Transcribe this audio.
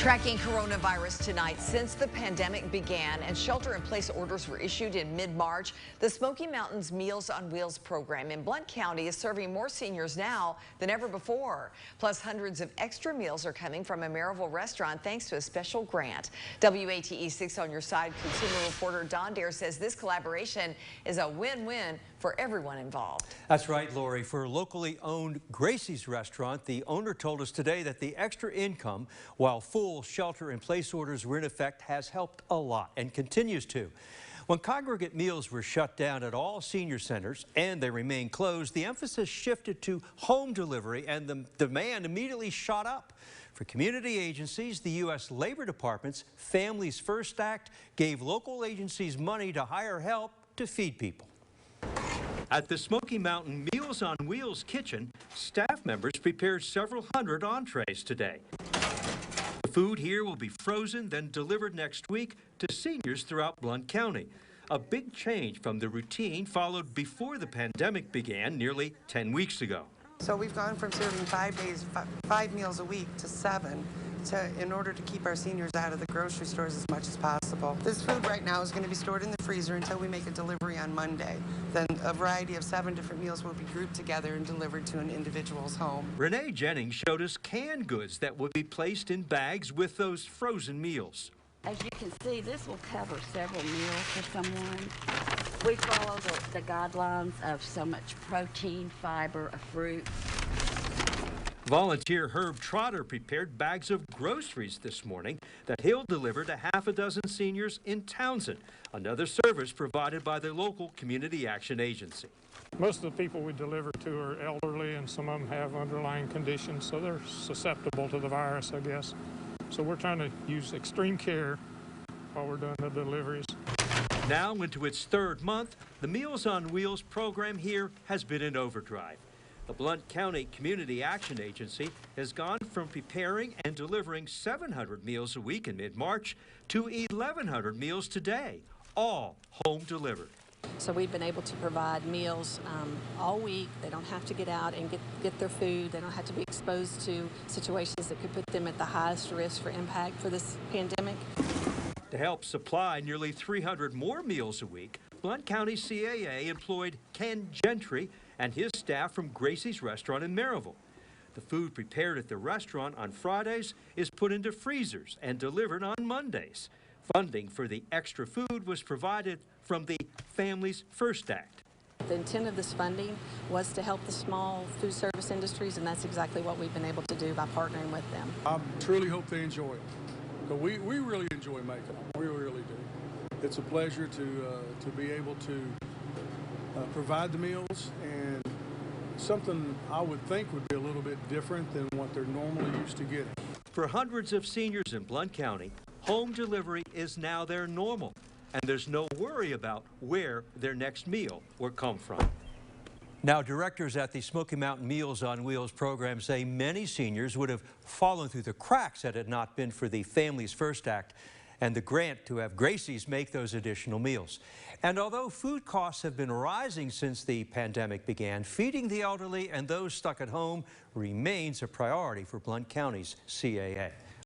Tracking coronavirus tonight. Since the pandemic began and shelter-in-place orders were issued in mid-March, the Smoky Mountains Meals on Wheels program in Blount County is serving more seniors now than ever before. Plus, hundreds of extra meals are coming from a Maryville restaurant thanks to a special grant. WATE 6 on your side consumer reporter Don Dare says this collaboration is a win-win for everyone involved. That's right, Lori. For locally owned Gracie's restaurant, the owner told us today that the extra income, while full shelter-in-place orders were in effect, has helped a lot and continues to. When congregate meals were shut down at all senior centers and they remain closed, the emphasis shifted to home delivery and the demand immediately shot up. For community agencies, the U.S. Labor Department's Families First Act gave local agencies money to hire help to feed people. At the Smoky Mountain Meals on Wheels kitchen, staff members prepared several hundred entrees today. The food here will be frozen, then delivered next week to seniors throughout Blount County. A big change from the routine followed before the pandemic began nearly 10 weeks ago. So we've gone from serving 5 days, 5 meals a week to 7 in order to keep our seniors out of the grocery stores as much as possible. This food right now is going to be stored in the freezer until we make a delivery on Monday. Then a variety of 7 different meals will be grouped together and delivered to an individual's home. Renee Jennings showed us canned goods that will be placed in bags with those frozen meals. As you can see, this will cover several meals for someone. We follow the guidelines of so much protein, fiber, a fruit. Volunteer Herb Trotter prepared bags of groceries this morning that he'll deliver to half a dozen seniors in Townsend, another service provided by the local Community Action Agency. Most of the people we deliver to are elderly, and some of them have underlying conditions, so they're susceptible to the virus, I guess. So we're trying to use extreme care while we're doing the deliveries. Now into its 3rd month, the Meals on Wheels program here has been in overdrive. The Blount County Community Action Agency has gone from preparing and delivering 700 meals a week in mid-March to 1,100 meals today, all home delivered. So we've been able to provide meals all week. They don't have to get out and get their food. They don't have to be exposed to situations that could put them at the highest risk for impact for this pandemic. To help supply nearly 300 more meals a week, Blount County CAA employed Ken Gentry and his staff from Gracie's restaurant in Maryville. The food prepared at the restaurant on Fridays is put into freezers and delivered on Mondays. Funding for the extra food was provided from the Families First Act. The intent of this funding was to help the small food service industries, and that's exactly what we've been able to do by partnering with them. I truly hope they enjoy it. But we really enjoy making them. We really do. It's a pleasure to be able to provide the meals, and something I would think would be a little bit different than what they're normally used to getting. For hundreds of seniors in Blount County, home delivery is now their normal, and there's no worry about where their next meal will come from. Now, directors at the Smoky Mountain Meals on Wheels program say many seniors would have fallen through the cracks had it not been for the Families First Act and the grant to have Gracie's make those additional meals. And although food costs have been rising since the pandemic began, feeding the elderly and those stuck at home remains a priority for Blount County's CAA.